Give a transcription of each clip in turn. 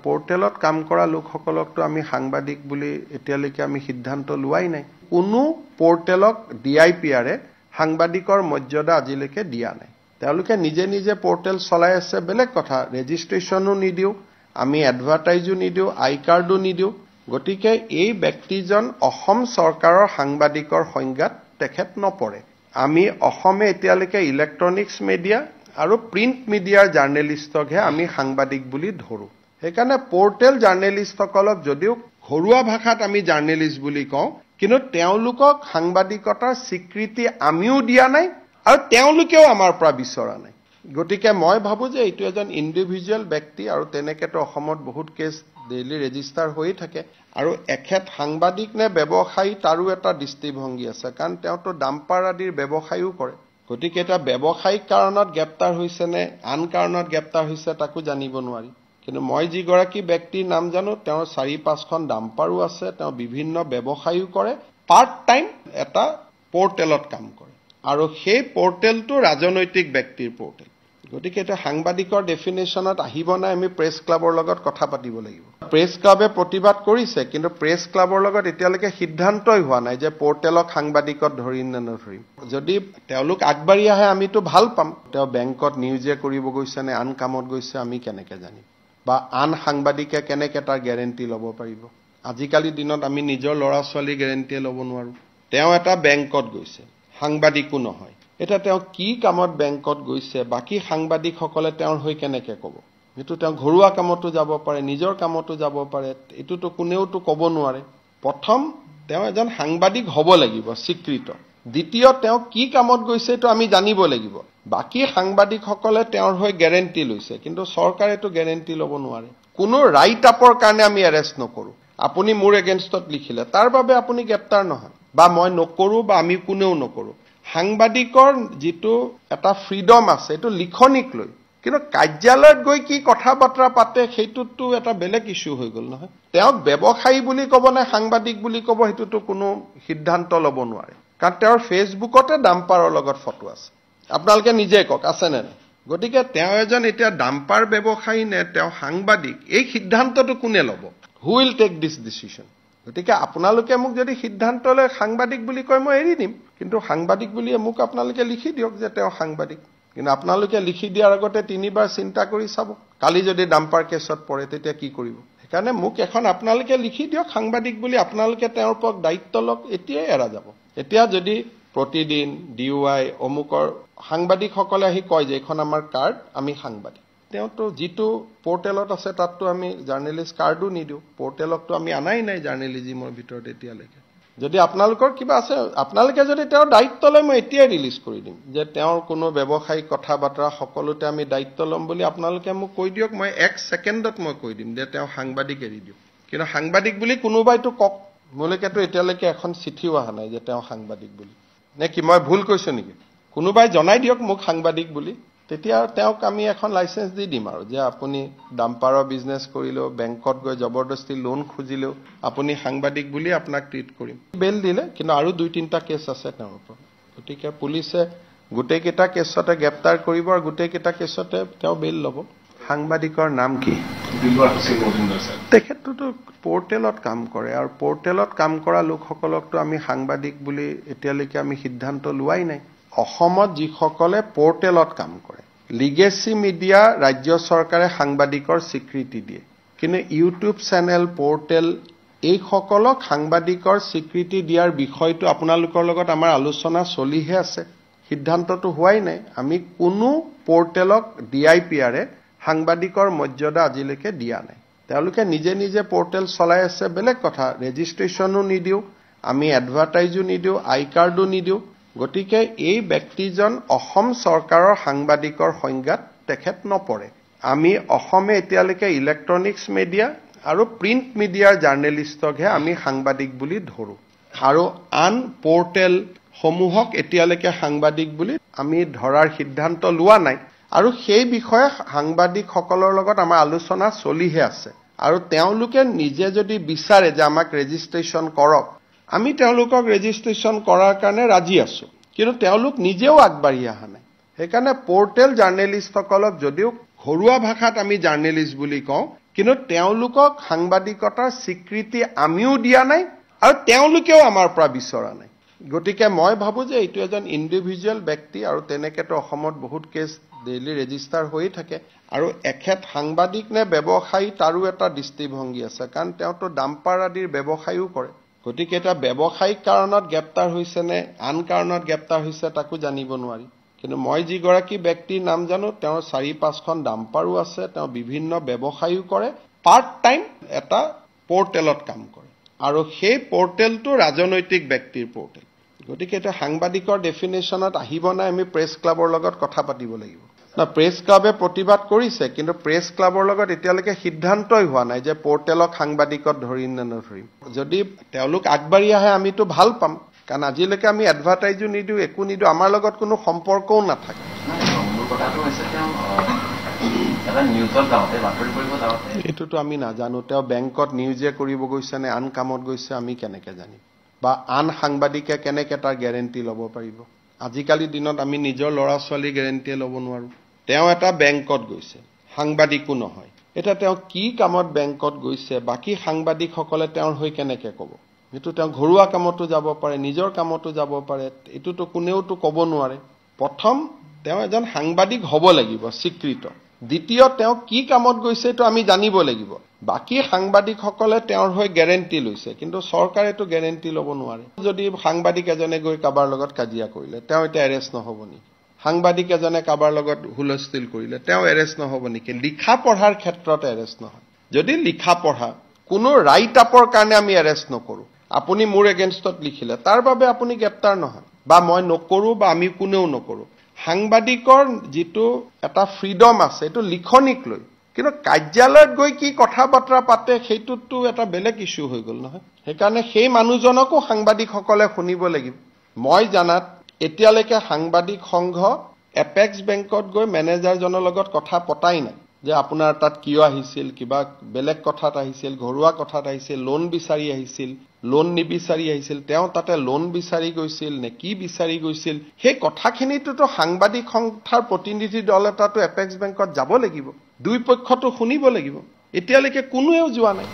পোৰ্টেলত কাম কৰা লোকসকলকতো আমি সাংবাদিক বুলি এতিয়ালৈকে আমি সিদ্ধান্ত লোৱাই নাই। কোনো পোৰ্টেলক ডিআইপিআৰে সাংবাদিকৰ মৰ্যাদা আজিলৈকে দিয়া নাই। তেওঁলোকে নিজে নিজে পোৰ্টেল চলাই আছে, বেলেগ কথা। ৰেজিষ্ট্ৰেচনো নিদিও, আমি এডভাৰটাইজো নিদিও, আই কাৰ্ডো নিদিও। গতিকে এই ব্যক্তিজন অসম চৰকাৰৰ সাংবাদিকৰ সংজ্ঞাত তেখেত নপৰে। আমি অসমে এতিয়ালৈকে ইলেক্ট্ৰনিক্স মিডিয়া আৰু প্ৰিণ্ট মিডিয়াৰ জাৰ্নেলিষ্টকহে আমি সাংবাদিক বুলি ধৰো। সেইকাৰণে পোৰ্টেল জাৰ্নেলিষ্টসকলক যদিও ঘৰুৱা ভাষাত আমি জাৰ্নেলিষ্ট বুলি কওঁ, কিন্তু তেওঁলোকক সাংবাদিকতাৰ স্বীকৃতি আমিও দিয়া নাই আৰু তেওঁলোকেও আমাৰ পৰা বিচৰা নাই। গতিকে মই ভাবো যে এইটো এজন ইণ্ডিভিজুৱেল ব্যক্তি আৰু তেনেকেতো অসমত বহুত কেছ ডেইলি ৰেজিষ্টাৰ হৈয়ে থাকে। আৰু এখেত সাংবাদিক নে ব্যৱসায়ী তাৰো এটা দৃষ্টিভংগী আছে, কাৰণ তেওঁতো ডাম্পাৰ আদিৰ ব্যৱসায়ো কৰে। গতিকে এটা ব্যৱসায়িক কাৰণত গ্ৰেপ্তাৰ হৈছে নে আন কাৰণত গ্ৰেপ্তাৰ হৈছে তাকো জানিব নোৱাৰি। কিন্তু মই যিগৰাকী ব্যক্তিৰ নাম জানো, তেওঁৰ 4-5খন ডাম্পাৰো আছে, তেওঁ বিভিন্ন ব্যৱসায়ো কৰে, পাৰ্ট টাইম এটা পোৰ্টেলত কাম কৰে। আৰু সেই পোৰ্টেলটো ৰাজনৈতিক ব্যক্তিৰ পোৰ্টেল। গতিকে এটা সাংবাদিকৰ ডেফিনেশ্যনত আহিব নাই, আমি প্ৰেছ ক্লাবৰ লগত কথা পাতিব লাগিব। প্ৰেছ ক্লাবে প্ৰতিবাদ কৰিছে, কিন্তু প্ৰেছ ক্লাবৰ লগত এতিয়ালৈকে সিদ্ধান্তই হোৱা নাই যে পোৰ্টেলক সাংবাদিকত ধৰিম নে নধৰিম। যদি তেওঁলোক আগবাঢ়ি আহে আমিতো ভাল পাম। তেওঁ বেংকত নিউজে কৰিব গৈছে নে আন কামত গৈছে আমি কেনেকে জানিম, বা আন সাংবাদিকে কেনেকে তাৰ গেৰেণ্টি ল'ব পাৰিব। আজিকালি দিনত আমি নিজৰ ল'ৰা ছোৱালী গেৰেণ্টিয়ে ল'ব নোৱাৰো। তেওঁ এটা বেংকত গৈছে, সাংবাদিকো নহয়। এটা তেওঁ কি কামত বেংকত গৈছে বাকী সাংবাদিকসকলে তেওঁৰ হৈ কেনেকে ক'ব? এইটো তেওঁ ঘৰুৱা কামতো যাব পাৰে, নিজৰ কামতো যাব পাৰে, এইটোতো কোনেওতো ক'ব নোৱাৰে। প্ৰথম তেওঁ এজন সাংবাদিক হ'ব লাগিব স্বীকৃত। দ্বিতীয় তেওঁ কি কামত গৈছে এইটো আমি জানিব লাগিব। বাকী সাংবাদিকসকলে তেওঁৰ হৈ গেৰেণ্টি লৈছে, কিন্তু চৰকাৰেতো গেৰেণ্টি ল'ব নোৱাৰে। কোনো ৰাইট আপৰ কাৰণে আমি এৰেষ্ট নকৰো। আপুনি মোৰ এগেইনষ্টত লিখিলে তাৰ বাবে আপুনি গ্ৰেপ্তাৰ নহয়, বা মই নকৰো বা আমি কোনেও নকৰো। সাংবাদিকৰ যিটো এটা ফ্ৰীডম আছে এইটো লিখনিক লৈ, কিন্তু কাৰ্যালয়ত গৈ কি কথা বতৰা পাতে সেইটোতো এটা বেলেগ ইস্যু হৈ গ'ল নহয়। তেওঁক ব্যৱসায়ী বুলি ক'ব নে সাংবাদিক বুলি ক'ব সেইটোতো কোনো সিদ্ধান্ত ল'ব নোৱাৰে, কাৰণ তেওঁৰ ফেচবুকতে ডাম্পাৰৰ লগত ফটো আছে। আপোনালোকে নিজে কওক আছে নে নাই? গতিকে তেওঁ এজন এতিয়া ডাম্পাৰ ব্যৱসায়ী নে তেওঁ সাংবাদিক, এই সিদ্ধান্তটো কোনে ল'ব? Who will take this decision? গতিকে আপোনালোকে মোক যদি সিদ্ধান্ত লৈ সাংবাদিক বুলি কয় মই এৰি দিম, কিন্তু সাংবাদিক বুলি মোক আপোনালোকে লিখি দিয়ক যে তেওঁ সাংবাদিক। কিন্তু আপোনালোকে লিখি দিয়াৰ আগতে 3বাৰ চিন্তা কৰি চাব, কালি যদি ডাম্পাৰ কেছত পৰে তেতিয়া কি কৰিব। সেইকাৰণে মোক এখন আপোনালোকে লিখি দিয়ক সাংবাদিক বুলি, আপোনালোকে তেওঁৰ ওপৰত দায়িত্ব লওক, এতিয়াই এৰা যাব। এতিয়া যদি প্ৰতিদিন DUI অমুকৰ সাংবাদিকসকলে আহি কয় যে এইখন আমাৰ কাৰ্ড, আমি সাংবাদিক, তেওঁতো যিটো পোৰ্টেলত আছে তাততো আমি জাৰ্নেলিষ্ট কাৰ্ডো নিদিওঁ। পোৰ্টেলকতো আমি আনাই নাই জাৰ্নেলিজিমৰ ভিতৰত এতিয়ালৈকে। যদি আপোনালোকৰ কিবা আছে, আপোনালোকে যদি তেওঁৰ দায়িত্ব লয় মই এতিয়াই ৰিলিজ কৰি দিম যে তেওঁৰ কোনো ব্যৱসায়িক কথা বতৰা সকলোতে আমি দায়িত্ব ল'ম বুলি আপোনালোকে মোক কৈ দিয়ক। মই 1 ছেকেণ্ডত মই কৈ দিম যে তেওঁ সাংবাদিক এৰি দিয়ক। কিন্তু সাংবাদিক বুলি কোনোবাইতো কওক। মোলৈকেতো এতিয়ালৈকে এখন চিঠিও অহা নাই যে তেওঁ সাংবাদিক বুলি। নে কি মই ভুল কৈছো নেকি? কোনোবাই জনাই দিয়ক মোক সাংবাদিক বুলি, তেতিয়া তেওঁক আমি এখন লাইচেন্স দি দিম আৰু যে আপুনি ডাম্পাৰৰ বিজনেছ কৰিলেও, বেংকত গৈ জবৰদস্তি লোন খুজিলেও আপুনি সাংবাদিক বুলি আপোনাক ট্ৰিট কৰিম। বেল দিলে, কিন্তু আৰু 2-3টা কেছ আছে তেওঁৰ ওপৰত। গতিকে পুলিচে গোটেইকেইটা কেছতে গ্ৰেপ্তাৰ কৰিব আৰু গোটেইকেইটা কেছতে তেওঁ বেল ল'ব। সাংবাদিকৰ নাম কি? তেখেততো পোৰ্টেলত কাম কৰে, আৰু পোৰ্টেলত কাম কৰা লোকসকলকতো আমি সাংবাদিক বুলি এতিয়ালৈকে আমি সিদ্ধান্ত লোৱাই নাই। অসমত যিসকলে পোৰ্টেলত কাম কৰে, লিগেসি মিডিয়া ৰাজ্য চৰকাৰে সাংবাদিকৰ স্বীকৃতি দিয়ে, কিন্তু ইউটিউব চেনেল, পোৰ্টেল এইসকলক সাংবাদিকৰ স্বীকৃতি দিয়াৰ বিষয়টো আপোনালোকৰ লগত আমাৰ আলোচনা চলিহে আছে, সিদ্ধান্তটো হোৱাই নাই। আমি কোনো পোৰ্টেলক ডিআইপিআৰে সাংবাদিকৰ মৰ্যাদা আজিলৈকে দিয়া নাই। তেওঁলোকে নিজে নিজে পোৰ্টেল চলাই আছে, বেলেগ কথা। ৰেজিষ্ট্ৰেচনো নিদিও, আমি এডভাৰটাইজো নিদিও, আই কাৰ্ডো নিদিও। গতিকে এই ব্যক্তিজন অসম চৰকাৰৰ সাংবাদিকৰ সংজ্ঞাত তেখেত নপৰে। আমি অসমে এতিয়ালৈকে ইলেক্ট্ৰনিক্স মিডিয়া আৰু প্ৰিণ্ট মিডিয়াৰ জাৰ্নেলিষ্টকহে আমি সাংবাদিক বুলি ধৰো, আৰু আন পোৰ্টেল সমূহক এতিয়ালৈকে সাংবাদিক বুলি আমি ধৰাৰ সিদ্ধান্ত লোৱা নাই। আৰু সেই বিষয়ে সাংবাদিকসকলৰ লগত আমাৰ আলোচনা চলিহে আছে। আৰু তেওঁলোকে নিজে যদি বিচাৰে যে আমাক ৰেজিষ্ট্ৰেচন কৰক, আমি তেওঁলোকক ৰেজিষ্ট্ৰেচন কৰাৰ কাৰণে ৰাজি আছো, কিন্তু তেওঁলোক নিজেও আগবাঢ়ি অহা নাই। সেইকাৰণে পোৰ্টেল জাৰ্নেলিষ্টসকলক যদিও ঘৰুৱা ভাষাত আমি জাৰ্নেলিষ্ট বুলি কওঁ, কিন্তু তেওঁলোকক সাংবাদিকতাৰ স্বীকৃতি আমিও দিয়া নাই আৰু তেওঁলোকেও আমাৰ পৰা বিচৰা নাই গতিকে মই ভাবো যে এইটো এজন ইন্ডিভিজুৱেল ব্যক্তি আৰু তেনেকেতো অসমত বহুত কেছ ডেইলি ৰেজিষ্টাৰ হৈ থাকে আৰু এখেত সাংবাদিক নে ব্যৱসায়ী তাৰো এটা দৃষ্টিভংগী আছে কাৰণ তেওঁতো ডাম্পাৰ আদিৰ ব্যৱসায়ও কৰে গতিকে এটা ব্যৱসায়িক কাৰণত গ্ৰেপ্তাৰ হৈছে নে আন কাৰণত গ্ৰেপ্তাৰ হৈছে তাকো জানিব নোৱাৰি কিন্তু মই যিগৰাকী ব্যক্তিৰ নাম জানো তেওঁৰ 4-5খন ডাম্পাৰো আছে তেওঁ বিভিন্ন ব্যৱসায়ও কৰে পাৰ্ট টাইম এটা পোৰ্টেলত কাম কৰে আৰু সেই পোৰ্টেলটো ৰাজনৈতিক ব্যক্তিৰ পোৰ্টেল গতিকে এটা সাংবাদিকৰ ডেফিনেশ্যনত আহিব নাই আমি প্ৰেছ ক্লাবৰ লগত কথা পাতিব লাগিব না প্ৰেছ ক্লাবে প্ৰতিবাদ কৰিছে কিন্তু প্ৰেছ ক্লাবৰ লগত এতিয়ালৈকে সিদ্ধান্তই হোৱা নাই যে পোৰ্টেলক সাংবাদিকত ধৰিম নে নধৰিম যদি তেওঁলোক আগবাঢ়ি আহে আমিতো ভাল পাম কাৰণ আজিলৈকে আমি এডভাৰটাইজো নিদিওঁ একো নিদিওঁ আমাৰ লগত কোনো সম্পৰ্কও নাথাকে এইটোতো আমি নাজানো তেওঁ বেংকত নিউজে কৰিব গৈছে নে আন কামত গৈছে আমি কেনেকে জানিম বা আন সাংবাদিকে কেনেকে তাৰ গ্যাৰেণ্টি ল'ব পাৰিব আজিকালি দিনত আমি নিজৰ ল'ৰা ছোৱালী গ্যাৰেণ্টি ল'ব নোৱাৰো তেওঁ এটা বেংকত গৈছে সাংবাদিকো নহয় এটা তেওঁ কি কামত বেংকত গৈছে বাকি সাংবাদিকসকলে তেওঁৰ হৈ কেনেকে ক'ব এটো তেওঁ ঘৰুৱা কামতো যাব পাৰে নিজৰ কামতো যাব পাৰে এটোতো কোনেওতো ক'ব নোৱাৰে প্ৰথম তেওঁ এজন সাংবাদিক হ'ব লাগিব স্বীকৃত দ্বিতীয় তেওঁ কি কামত গৈছে তো আমি জানিব লাগিব বাকি সাংবাদিকসকলে তেওঁৰ হৈ গ্যাৰেণ্টি লৈছে কিন্তু চৰকাৰেতো গ্যাৰেণ্টি ল'ব নোৱাৰে যদি সাংবাদিক এজনে গৈ কাবাৰ লগত কাজিয়া কৰিলে তেওঁ এটা এৰেষ্ট নহব নেকি সাংবাদিক এজনে কাবাৰ লগত হুলস্থিল কৰিলে তেওঁ এৰেষ্ট নহব নেকি লিখা পঢ়াৰ ক্ষেত্ৰত এৰেষ্ট নহয় যদি লিখা পঢ়া কোনো ৰাইট আপৰ কাৰণে আমি এৰেষ্ট নকৰো আপুনি মোৰ এগেইনষ্টত লিখিলে তাৰ বাবে আপুনি গ্ৰেপ্তাৰ নহয় বা মই নকৰো বা আমি কোনেও নকৰো সাংবাদিকৰ যিটো এটা ফ্ৰীডম আছে এটো লিখনিক লৈ কিন্তু কাৰ্যালয়ত গৈ কি কথা বতৰা পাতে সেইটোতো এটা বেলেগ ইস্যু হৈ গল নহয় সেইকাৰণে সেই মানুহজনকো সাংবাদিকসকলে শুনিব লাগিব মই জানাত এতিয়ালৈকে সাংবাদিক সংঘ এপেক্স বেংকত গৈ মেনেজাৰজনৰ লগত কথা পতাই নাই যে আপোনাৰ তাত কিয় আহিছিল কিবা বেলেগ কথাত আহিছিল ঘৰুৱা কথাত আহিছিল লোন বিচাৰি আহিছিল লোন নিবিচাৰি আহিছিল তেওঁ তাতে লোন বিচাৰি গৈছিল নে কি বিচাৰি গৈছিল সেই কথাখিনিটো সাংবাদিক সংস্থাৰ প্ৰতিনিধি দল এটাটো এপেক্স বেংকত যাব লাগিব দুই পক্ষটো শুনিব লাগিব এতিয়ালৈকে কোনোৱেও যোৱা নাই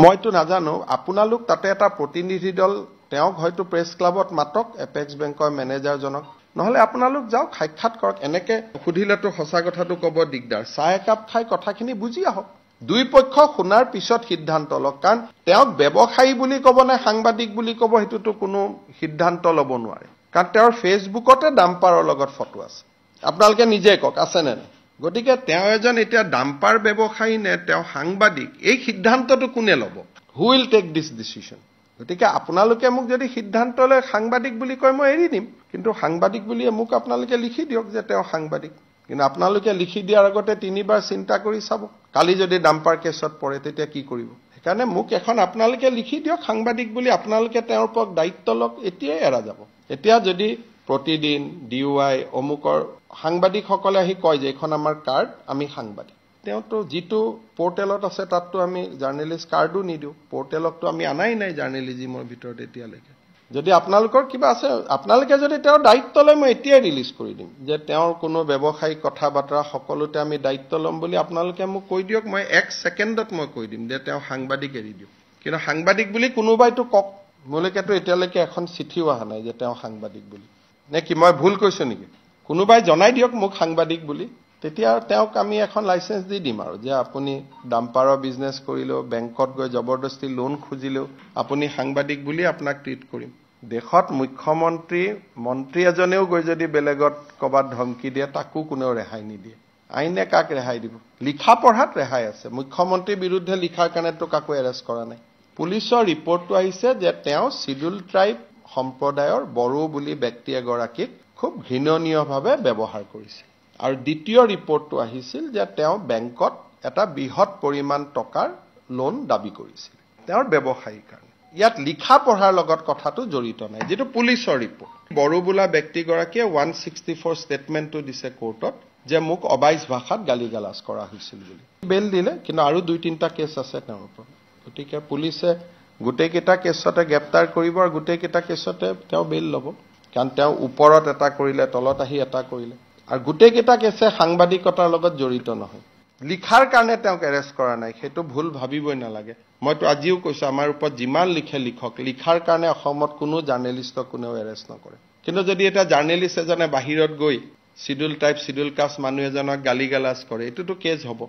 মইতো নাজানো আপোনালোক তাতে এটা প্ৰতিনিধি দল তেওঁক হয়তো প্ৰেছ ক্লাবত মাতক এপেক্স বেংকৰ মেনেজাৰজনক নহলে আপোনালোক যাওক সাক্ষাৎ কৰক এনেকে সুধিলেতো সঁচা কথাটো ক'ব দিগদাৰ চাহ একাপ খাই কথাখিনি বুজি আহক দুই পক্ষ শুনাৰ পিছত সিদ্ধান্ত লওক কাৰণ তেওঁক ব্যৱসায়ী বুলি ক'ব নে সাংবাদিক বুলি ক'ব হেতুটো কোনো সিদ্ধান্ত ল'ব নোৱাৰে কাৰণ তেওঁৰ ফেচবুকতে ডাম্পাৰৰ লগত ফটো আছে আপোনালোকে নিজে কওক আছে নে গতিকে তেওঁ এজন এতিয়া ডাম্পাৰ ব্যৱসায়ী নে তেওঁ সাংবাদিক এই সিদ্ধান্তটো কোনে ল'ব who will take this decision গতিকে আপোনালোকে মোক যদি সিদ্ধান্ত লয় সাংবাদিক বুলি কয় মই এৰি দিম কিন্তু সাংবাদিক বুলি মোক আপোনালোকে লিখি দিয়ক যে তেওঁ সাংবাদিক কিন্তু আপোনালোকে লিখি দিয়াৰ আগতে তিনিবাৰ চিন্তা কৰি চাব কালি যদি ডাম্পাৰ কেছত পৰে তেতিয়া কি কৰিব সেইকাৰণে মোক এখন আপোনালোকে লিখি দিয়ক সাংবাদিক বুলি আপোনালোকে তেওঁৰ ওপৰত দায়িত্ব লওক এতিয়াই এৰা যাব এতিয়া যদি প্ৰতিদিন ডিউআই অমুকৰ সাংবাদিকসকলে আহি কয় যে এখন আমাৰ কাৰ্ড আমি সাংবাদিক তেওঁতো যিটো পোৰ্টেলত আছে তাততো আমি জাৰ্নেলিষ্ট কাৰ্ডো নিদিওঁ পোৰ্টেলকতো আমি আনাই নাই জাৰ্নেলিজিমৰ ভিতৰত এতিয়ালৈকে যদি আপোনালোকৰ কিবা আছে আপোনালোকে যদি তেওঁৰ দায়িত্ব লয় মই এতিয়াই ৰিলিজ কৰি দিম যে তেওঁৰ কোনো ব্যৱসায়িক কথা বতৰা সকলোতে আমি দায়িত্ব ল'ম বুলি আপোনালোকে মোক কৈ দিয়ক মই 1 ছেকেণ্ডত মই কৈ দিম যে তেওঁ সাংবাদিক এৰি দিওঁ কিন্তু সাংবাদিক বুলি কোনোবাইতো কক মোলৈকেতো এতিয়ালৈকে এখন চিঠিও অহা নাই যে তেওঁ সাংবাদিক বুলি নে কি মই ভুল কৈছো নেকি কোনোবাই জনাই দিয়ক মোক সাংবাদিক বুলি তেতিয়া তেওঁক আমি এখন লাইসেন্স দি দিম আৰু যে আপুনি ডাম্পাৰৰ বিজনেস কৰিলেও বেংকত গৈ জবৰদস্তি লোন খুজিলেও আপুনি সাংবাদিক বুলি আপোনাক ট্ৰিট কৰিম দেশত মুখ্যমন্ত্ৰী মন্ত্ৰী এজনেও গৈ যদি বেলেগত কবাত ধমকি দিয়ে তাকো কোনেও ৰেহাই নিদিয়ে আইনে কাক ৰেহাই দিব লিখা পঢ়াত ৰেহাই আছে মুখ্যমন্ত্ৰীৰ বিৰুদ্ধে লিখাৰ কাৰণেতো কাকো এৰেষ্ট কৰা নাই পুলিচৰ ৰিপৰ্টটো আহিছে যে তেওঁ শিডিউল ট্ৰাইব সম্প্ৰদায়ৰ বড়ো বুলি ব্যক্তি এগৰাকীক খুব ঘৃণনীয়ভাৱে ব্যৱহাৰ কৰিছে আৰু দ্বিতীয় ৰিপৰ্টটো আহিছিল যে তেওঁ বেংকত এটা বৃহৎ পৰিমাণ টকাৰ লোন দাবী কৰিছিল তেওঁৰ ব্যৱসায়িক কাৰণে ইয়াত লিখা পঢ়াৰ লগত কথাটো জড়িত নাই যেটো পুলিচৰ ৰিপৰ্ট বড়ো বোলা ব্যক্তিগৰাকীয়ে 164 ষ্টেটমেন্টটো দিছে কোৰ্টত যে মোক অবাইজ ভাষাত গালিগালাজ কৰা হৈছিল বুলি বেল দিলে কিন্তু আৰু 2-3টা কেছ আছে তেওঁৰ ওপৰত গতিকে পুলিচে গোটেইকেইটা কেছতে গ্ৰেপ্তাৰ কৰিব আৰু গোটেইকেইটা কেছতে তেওঁ বেল ল'ব কাৰণ তেওঁ ওপৰত এটা কৰিলে তলত আহি এটা কৰিলে আৰু গোটেইকেইটা কেছে সাংবাদিকতাৰ লগত জড়িত নহয় লিখাৰ কাৰণে তেওঁক এৰেষ্ট কৰা নাই সেইটো ভুল ভাবিবই নালাগে মইতো আজিও কৈছো আমাৰ ওপৰত যিমান লিখে লিখক লিখাৰ কাৰণে অসমত কোনো জাৰ্নেলিষ্টক কোনেও এৰেষ্ট নকৰে কিন্তু যদি এটা জাৰ্নেলিষ্ট এজনে বাহিৰত গৈ শিডিউল টাইপ শিডিউল কাষ্ট মানুহ এজনক গালি গালাজ কৰে এটোতো কেছ হ'ব